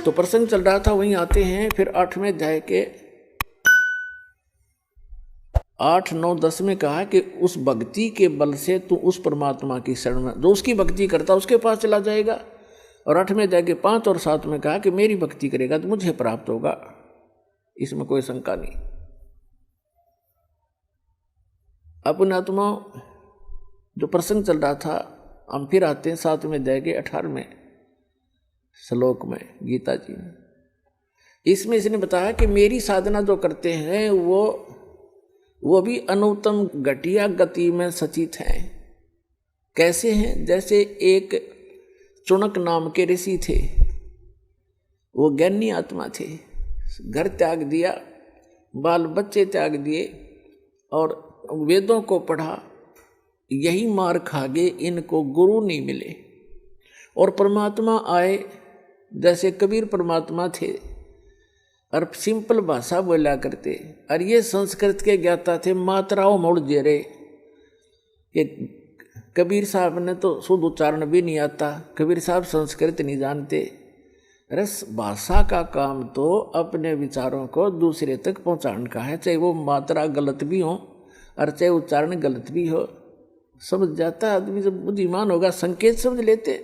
तो प्रसंग चल रहा था, वहीं आते हैं फिर 8वें अध्याय के 8, 9, 10 में कहा कि उस भक्ति के बल से तू उस परमात्मा की शरण में, जो उसकी भक्ति करता उसके पास चला जाएगा। और 8वें अध्याय के 5 और 7 में कहा कि मेरी भक्ति करेगा तो मुझे प्राप्त होगा, इसमें कोई शंका नहीं। अपने आत्मा जो प्रसंग चल रहा था, हम फिर आते हैं 7वें अध्याय के 18वें श्लोक में गीता जी में। इसमें इसने बताया कि मेरी साधना जो करते हैं वो भी अनुत्तम घटिया गति में सचित हैं। कैसे हैं? जैसे एक चुनक नाम के ऋषि थे, वो ज्ञानी आत्मा थे, घर त्याग दिया, बाल बच्चे त्याग दिए और वेदों को पढ़ा, यही मार खा गए, इनको गुरु नहीं मिले। और परमात्मा आए, जैसे कबीर परमात्मा थे और सिंपल भाषा बोला करते, और ये संस्कृत के ज्ञाता थे, मात्राओं मोड़ दे रहे कि कबीर साहब ने तो शुद्ध उच्चारण भी नहीं आता, कबीर साहब संस्कृत नहीं जानते। रस भाषा का काम तो अपने विचारों को दूसरे तक पहुंचाने का है, चाहे वो मात्रा गलत भी हो और चाहे उच्चारण गलत भी हो। समझ जाता आदमी, जब बुद्धिमान होगा संकेत समझ लेते।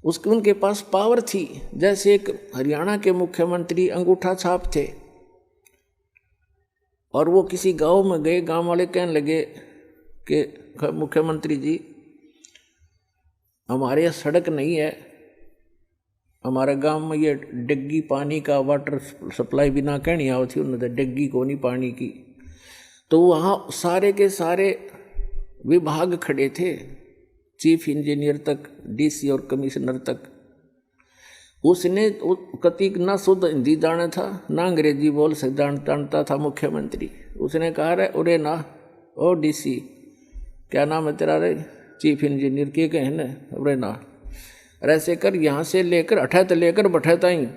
उनके पास पावर थी। जैसे एक हरियाणा के मुख्यमंत्री अंगूठा छाप थे, और वो किसी गांव में गए, गांव वाले कहने लगे कि मुख्यमंत्री जी हमारे यहाँ सड़क नहीं है, हमारे गांव में ये डिग्गी पानी का वाटर सप्लाई बिना कहनी आओ थी, उन्होंने डिग्गी को नहीं पानी की। तो वहाँ सारे के सारे विभाग खड़े थे, चीफ इंजीनियर तक, डीसी और कमिश्नर तक। उसने कतीक ना शुद्ध हिंदी जाना था, ना अंग्रेजी बोल जानता था मुख्यमंत्री। उसने कहा रे उरे ना, ओ डीसी क्या नाम है तेरा रे, चीफ इंजीनियर के कहने, उरे ना ऐसे कर, यहाँ से लेकर अठैत लेकर बठैत आई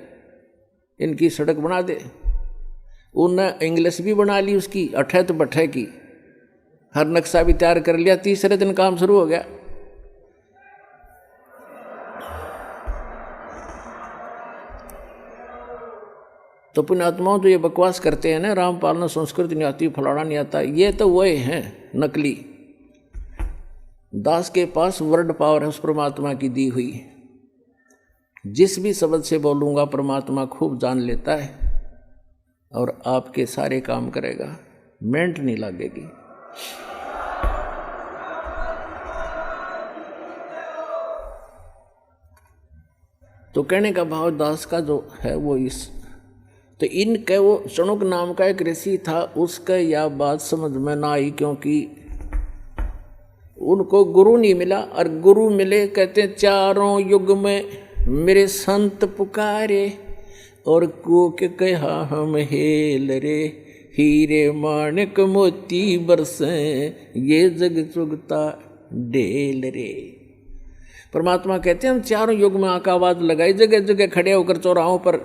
इनकी सड़क बना दे। उन्हें इंग्लिश भी बना ली उसकी, अठैत बठै की, हर नक्शा भी तैयार कर लिया। तीसरे दिन काम शुरू हो गया। तो पुण्यात्माओं, तो ये बकवास करते हैं ना, रामपाल ने संस्कृत नहीं आती, फलाना नहीं आता, ये तो वही हैं नकली। दास के पास वर्ड पावर है उस परमात्मा की दी हुई। जिस भी शब्द से बोलूँगा परमात्मा खूब जान लेता है और आपके सारे काम करेगा, मेंट नहीं लगेगी। तो कहने का भाव दास का जो है वो इस, तो इनके वो चुनुक नाम का एक ऋषि था, उसका यह बात समझ में ना आई, क्योंकि उनको गुरु नहीं मिला। और गुरु मिले, कहते हैं चारों युग में मेरे संत पुकारे, और को के कहा हम हेल रे, हीरे माणिक मोती बरसे, ये जग चुगता डेल रे। परमात्मा कहते हैं हम चारों युग में आका आवाज लगाई, जगह जगह खड़े होकर चौराहों पर,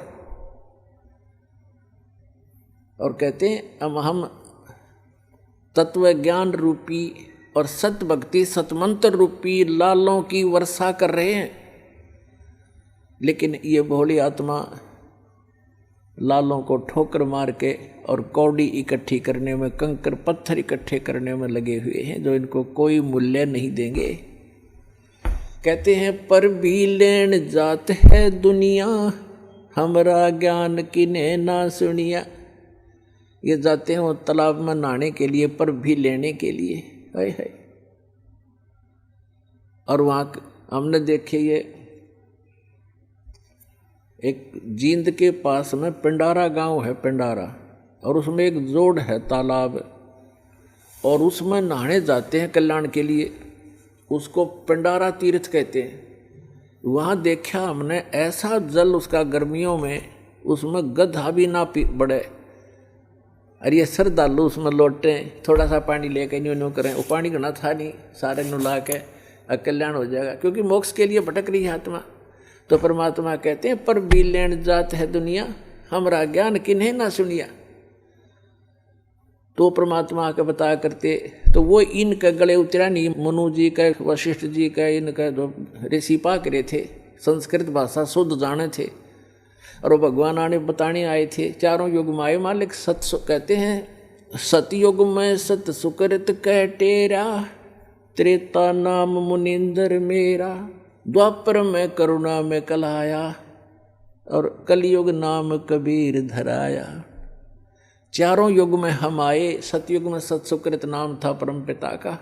और कहते हैं हम तत्व ज्ञान रूपी और सत्य भक्ति सतमंत्र रूपी लालों की वर्षा कर रहे हैं। लेकिन ये भोली आत्मा लालों को ठोकर मार के और कौड़ी इकट्ठी करने में, कंकर पत्थर इकट्ठे करने में लगे हुए हैं, जो इनको कोई मूल्य नहीं देंगे। कहते हैं पर भी लेन जात है दुनिया, हमरा ज्ञान किने ना सुनिया। ये जाते हैं वो तालाब में नहाने के लिए, पर भी लेने के लिए, हाय हाय। और वहाँ हमने देखे, ये एक जींद के पास में पिंडारा गांव है, पिंडारा, और उसमें एक जोड़ है, तालाब, और उसमें नहाने जाते हैं कल्याण के लिए, उसको पिंडारा तीर्थ कहते हैं। वहाँ देखा हमने ऐसा जल उसका गर्मियों में, उसमें गधा भी ना बढ़े। अरे ये श्रद्धालु उसमें लौटे, थोड़ा सा पानी लेके न्यू करें, वो पानी घना था नहीं, सारे नुला के कल्याण हो जाएगा, क्योंकि मोक्ष के लिए भटक रही है आत्मा। तो परमात्मा कहते हैं पर भी लेन जात है दुनिया, हमरा ज्ञान किन्हें ना सुनिया। तो परमात्मा आके बताया करते, तो वो इनके गले उतरा नहीं। मनु जी का, वशिष्ठ जी का, इनका जो ऋषि पाक रहे थे, संस्कृत भाषा शुद्ध जाने थे, और वो भगवान आने बताने आए थे, चारों युग में आए मालिक। कहते हैं सतयुग में सत सुकृत कह टेरा, त्रेता नाम मुनिंदर मेरा, द्वापर में करुणा में कलाया, और कलयुग नाम कबीर धराया। चारों युग में हम आए। सतयुग में सत सुकृत नाम था परम पिता का,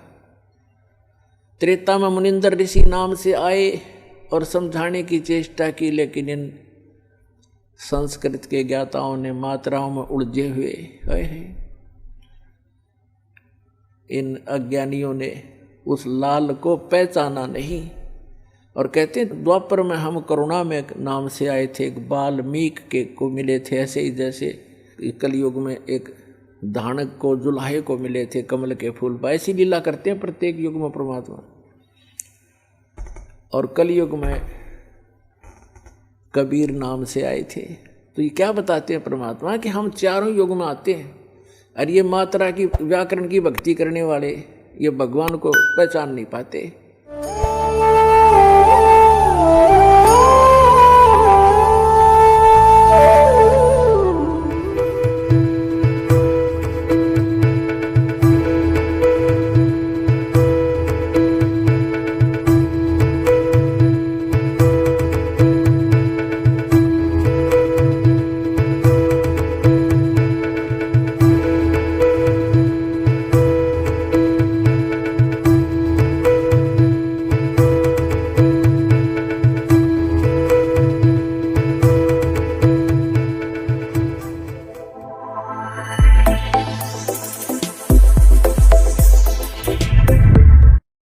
त्रेता में मुनिंदर ऋषि नाम से आए और समझाने की चेष्टा की, लेकिन इन संस्कृत के ज्ञाताओं ने मात्राओं में उलझे हुए इन अज्ञानियों ने उस लाल को पहचाना नहीं। और कहते हैं द्वापर में हम करुणा में नाम से आए थे, एक वाल्मीक के को मिले थे, ऐसे ही जैसे कलयुग में एक धानक को जुलाहे को मिले थे कमल के फूल पर। ऐसी लीला करते हैं प्रत्येक युग में परमात्मा। और कलयुग में कबीर नाम से आए थे। तो ये क्या बताते हैं परमात्मा कि हम चारों युग में आते हैं, और ये मात्रा की व्याकरण की भक्ति करने वाले ये भगवान को पहचान नहीं पाते।